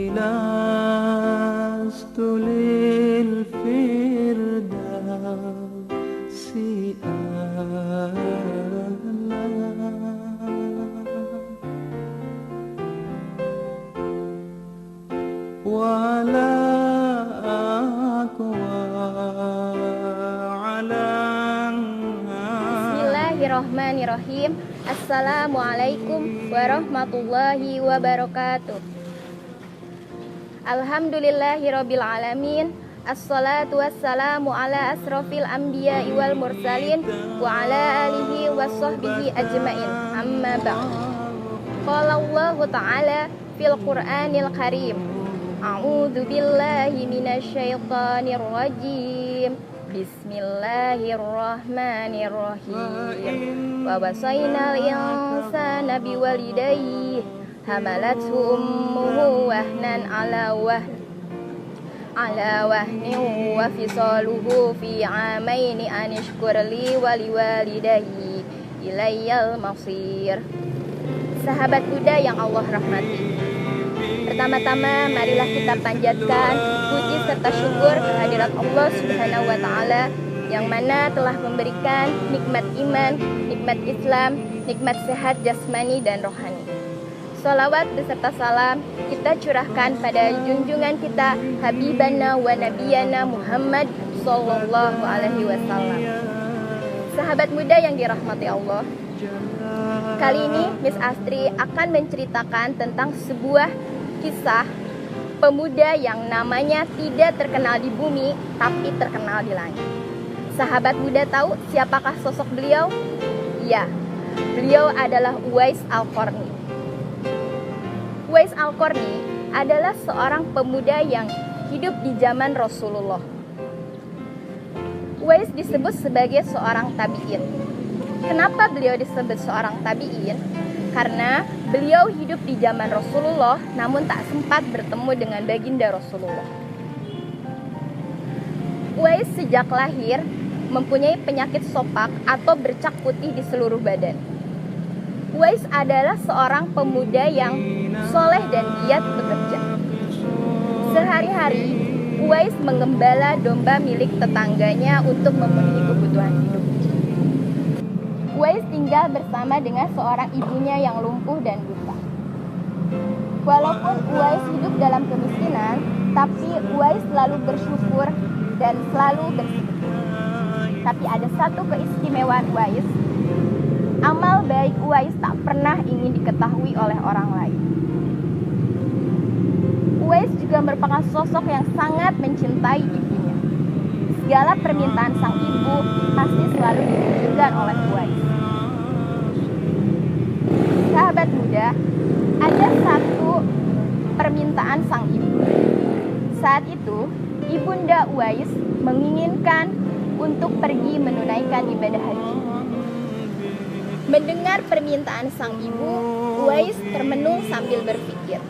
لست للفردوس أعلى ولا أقوى على Bismillahirrahmanirrahim. Assalamualaikum warahmatullahi wabarakatuh. Alhamdulillahirabbil alamin. Assalatu wassalamu ala asrofil anbiya'i wal mursalin wa ala alihi wassohbihi ajmain. Amma ba'd. Qala Allahu ta'ala fil Qur'anil Karim. A'udzu billahi minasyaitonir rajim. Bismillahirrahmanirrahim. Wa wasainal insana biwalidayhi hamalathu ummuhu wahnan ala wahnin wa fisaluhu fi amaini anishkur li wa liwalidayhi ilayyal masir. Sahabat Buddha yang Allah rahmati, pertama-tama marilah kita panjatkan puji serta syukur kehadirat Allah Subhanahu wa Ta'ala yang mana telah memberikan nikmat iman, nikmat Islam, nikmat sehat jasmani dan rohani. Salawat beserta salam kita curahkan pada junjungan kita Habibana wa Nabiyana Muhammad Sallallahu Alaihi Wasallam. Sahabat muda yang dirahmati Allah, kali ini Miss Astri akan menceritakan tentang sebuah kisah pemuda yang namanya tidak terkenal di bumi tapi terkenal di langit. Sahabat muda tahu siapakah sosok beliau? Ya, beliau adalah Uwais Al-Qarni. Uwais Al-Qarni adalah seorang pemuda yang hidup di zaman Rasulullah. Uwais disebut sebagai seorang tabi'in. Kenapa beliau disebut seorang tabi'in? Karena beliau hidup di zaman Rasulullah namun tak sempat bertemu dengan baginda Rasulullah. Uwais sejak lahir mempunyai penyakit sopak atau bercak putih di seluruh badan. Uwais adalah seorang pemuda yang soleh dan giat bekerja. Sehari-hari Uwais mengembala domba milik tetangganya untuk memenuhi kebutuhan hidup. Uwais tinggal bersama dengan seorang ibunya yang lumpuh dan buta. Walaupun Uwais hidup dalam kemiskinan, tapi Uwais selalu bersyukur dan selalu bersedekah. Tapi ada satu keistimewaan Uwais. Amal baik Uwais tak pernah ingin diketahui oleh orang lain. Uwais juga merupakan sosok yang sangat mencintai ibunya. Segala permintaan sang ibu pasti selalu diwujudkan oleh Uwais. Sahabat muda, ada satu permintaan sang ibu. Saat itu, ibunda Uwais menginginkan untuk pergi menunaikan ibadah haji. Mendengar permintaan sang ibu, Uwais termenung sambil berpikir,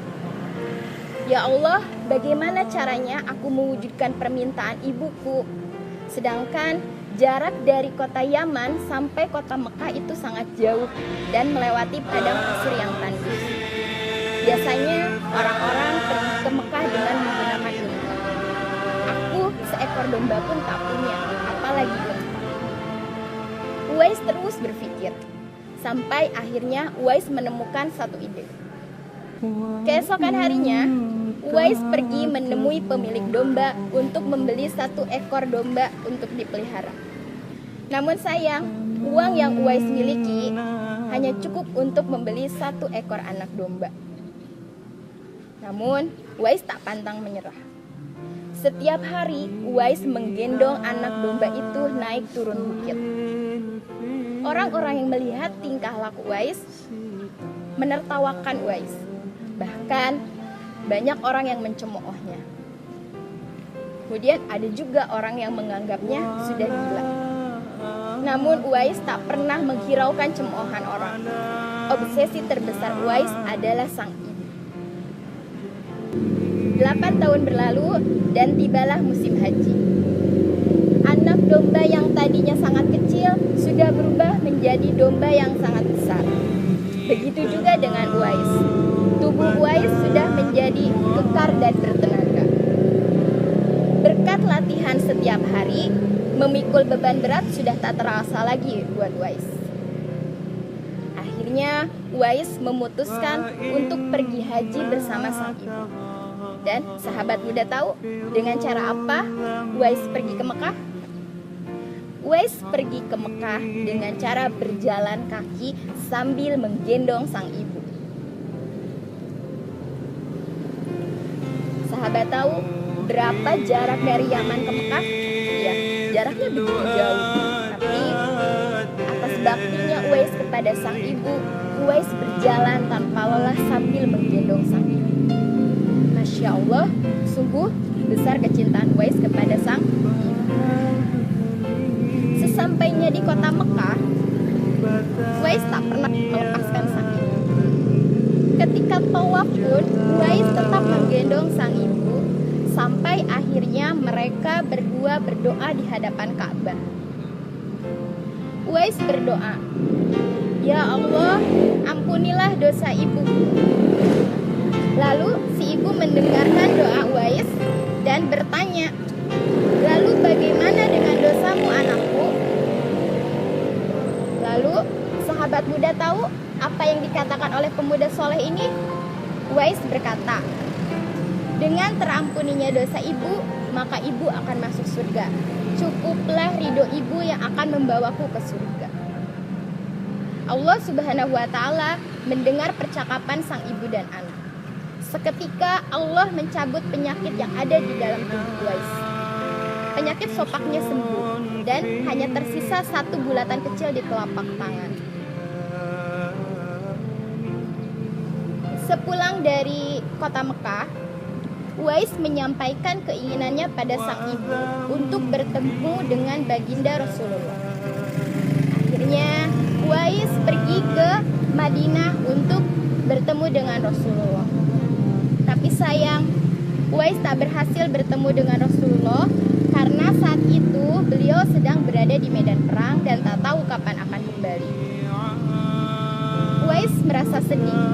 "Ya Allah, bagaimana caranya aku mewujudkan permintaan ibuku? Sedangkan jarak dari kota Yaman sampai kota Mekah itu sangat jauh dan melewati padang pasir yang tandus. Biasanya orang-orang pergi ke Mekah dengan menggunakan ini. Aku seekor domba pun tak punya, apalagi unta." Uwais terus berpikir, sampai akhirnya Uwais menemukan satu ide. Keesokan harinya, Uwais pergi menemui pemilik domba untuk membeli satu ekor domba untuk dipelihara. Namun sayang, uang yang Uwais miliki hanya cukup untuk membeli satu ekor anak domba. Namun, Uwais tak pantang menyerah. Setiap hari, Uwais menggendong anak domba itu naik turun bukit. Orang-orang yang melihat tingkah laku Uwais menertawakan Uwais. Bahkan banyak orang yang mencemoohnya. Kemudian ada juga orang yang menganggapnya sudah gila. Namun Uwais tak pernah menghiraukan cemoohan orang. Obsesi terbesar Uwais adalah sang ibu. 8 tahun berlalu dan tibalah musim haji. Anak domba yang tadinya sangat kecil sudah berubah menjadi domba yang sangat besar. Begitu juga dengan Uwais. Tubuh Uwais sudah menjadi kekar memikul beban berat sudah tak terasa lagi buat Uwais. Akhirnya Uwais memutuskan untuk pergi haji bersama sang ibu. Dan sahabat muda tahu dengan cara apa Uwais pergi ke Mekah? Uwais pergi ke Mekah dengan cara berjalan kaki sambil menggendong sang ibu. Sahabat tahu berapa jarak dari Yaman ke Mekah? Ya, jaraknya begitu jauh. Tapi atas baktinya Uwais kepada sang ibu, Uwais berjalan tanpa lelah sambil menggendong sang ibu. Masya Allah, sungguh besar kecintaan Uwais kepada sang ibu. Sesampainya di kota Mekah, Uwais tak pernah melepaskan sang ibu. Ketika tawaf pun, Uwais tetap menggendong sang ibu sampai akhirnya mereka berdua berdoa di hadapan Ka'bah. Uwais berdoa, "Ya Allah, ampunilah dosa ibu." Lalu si ibu mendengarkan doa Uwais dan bertanya, "Lalu bagaimana dengan dosamu, anakku?" Lalu sahabat muda tahu apa yang dikatakan oleh pemuda soleh ini? Uwais berkata, "Dengan terampuninya dosa ibu, maka ibu akan masuk surga. Cukuplah ridho ibu yang akan membawaku ke surga." Allah Subhanahu wa Ta'ala mendengar percakapan sang ibu dan anak. Seketika Allah mencabut penyakit yang ada di dalam tubuh Uwais. Penyakit sopaknya sembuh dan hanya tersisa satu bulatan kecil di telapak tangan. Sepulang dari kota Mekah, Uwais menyampaikan keinginannya pada sang ibu untuk bertemu dengan baginda Rasulullah. Akhirnya Uwais pergi ke Madinah untuk bertemu dengan Rasulullah. Tapi sayang, Uwais tak berhasil bertemu dengan Rasulullah karena saat itu beliau sedang berada di medan perang dan tak tahu kapan akan kembali. Uwais merasa sedih.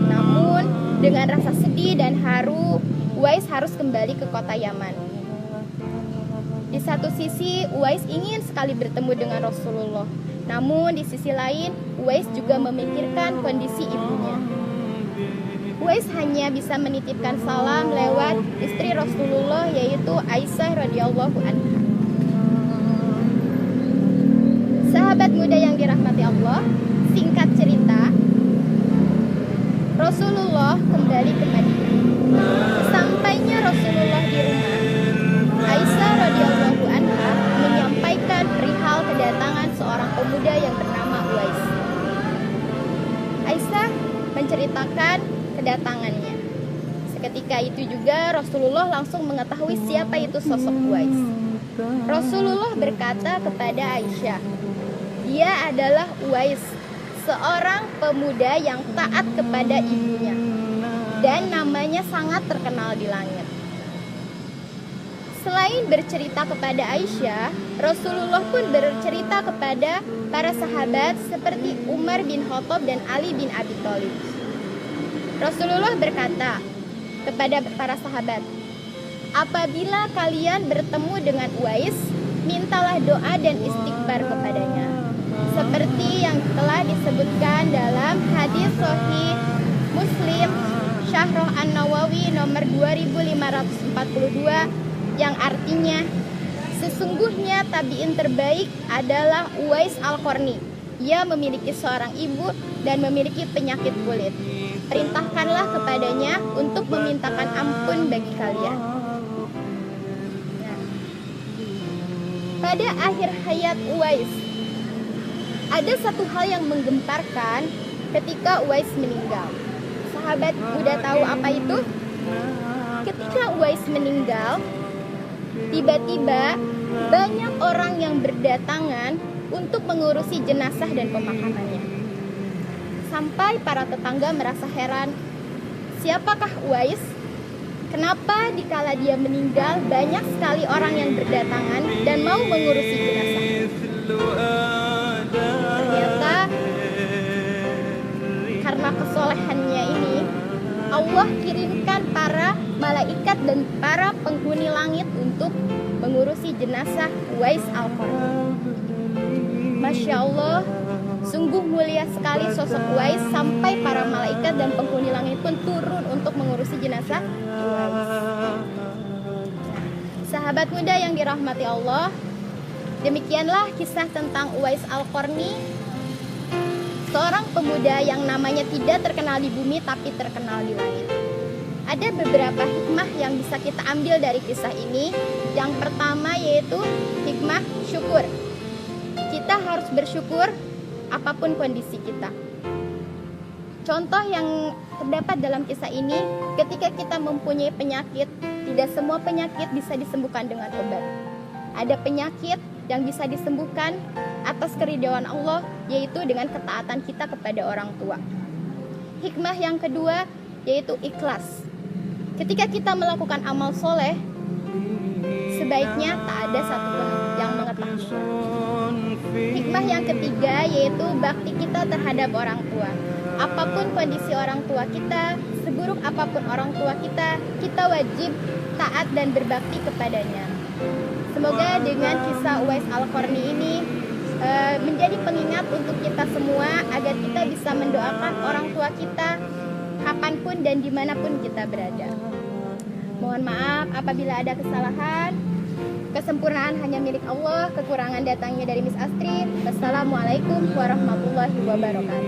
Namun dengan rasa sedih dan haru, Uwais harus kembali ke kota Yaman. Di satu sisi, Uwais ingin sekali bertemu dengan Rasulullah. Namun di sisi lain, Uwais juga memikirkan kondisi ibunya. Uwais hanya bisa menitipkan salam lewat istri Rasulullah, yaitu Aisyah radhiyallahu anha. Sahabat muda yang dirahmati Allah, singkat cerita, Rasulullah kembali ke Madinah. Sesampainya Rasulullah di rumah, Aisyah radhiyallahu anha menyampaikan perihal kedatangan seorang pemuda yang bernama Uwais. Aisyah menceritakan kedatangannya. Seketika itu juga Rasulullah langsung mengetahui siapa itu sosok Uwais. Rasulullah berkata kepada Aisyah, "Dia adalah Uwais, seorang pemuda yang taat kepada ibunya, dan namanya sangat terkenal di langit." Selain bercerita kepada Aisyah, Rasulullah pun bercerita kepada para sahabat seperti Umar bin Khattab dan Ali bin Abi Thalib. Rasulullah berkata kepada para sahabat, "Apabila kalian bertemu dengan Uwais, mintalah doa dan istighfar kepadanya, seperti yang telah disebutkan dalam hadis Sahih Muslim Syarah An-Nawawi nomor 2542, yang artinya, sesungguhnya tabi'in terbaik adalah Uwais Al-Qarni. Ia memiliki seorang ibu dan memiliki penyakit kulit. Perintahkanlah kepadanya untuk memintakan ampun bagi kalian." Nah, pada akhir hayat Uwais, ada satu hal yang menggemparkan ketika Uwais meninggal. Sahabat muda tahu apa itu? Ketika Uwais meninggal, tiba-tiba banyak orang yang berdatangan untuk mengurusi jenazah dan pemakamannya. Sampai para tetangga merasa heran, siapakah Uwais? Kenapa dikala dia meninggal banyak sekali orang yang berdatangan dan mau mengurusi jenazahnya? Ternyata karena kesolehannya ini, Allah kirimkan para malaikat dan para penghuni langit untuk mengurusi jenazah Uwais Al-Qarni. Masya Allah, sungguh mulia sekali sosok Uwais sampai para malaikat dan penghuni langit pun turun untuk mengurusi jenazah Uwais. Sahabat muda yang dirahmati Allah, demikianlah kisah tentang Uwais Al-Qarni, seorang pemuda yang namanya tidak terkenal di bumi tapi terkenal di langit. Ada beberapa hikmah yang bisa kita ambil dari kisah ini. Yang pertama yaitu hikmah syukur. Kita harus bersyukur apapun kondisi kita. Contoh yang terdapat dalam kisah ini, ketika kita mempunyai penyakit, tidak semua penyakit bisa disembuhkan dengan obat. Ada penyakit yang bisa disembuhkan atas keridhaan Allah, yaitu dengan ketaatan kita kepada orang tua. Hikmah yang kedua yaitu ikhlas. Ketika kita melakukan amal soleh, sebaiknya tak ada satupun yang mengetahui. Hikmah yang ketiga yaitu bakti kita terhadap orang tua. Apapun kondisi orang tua kita, seburuk apapun orang tua kita, kita wajib taat dan berbakti kepadanya. Semoga dengan kisah Uwais Al-Qarni ini menjadi pengingat untuk kita semua agar kita bisa mendoakan orang tua kita kapanpun dan dimanapun kita berada. Mohon maaf apabila ada kesalahan. Kesempurnaan hanya milik Allah. Kekurangan datangnya dari Miss Astrid. Wassalamualaikum warahmatullahi wabarakatuh.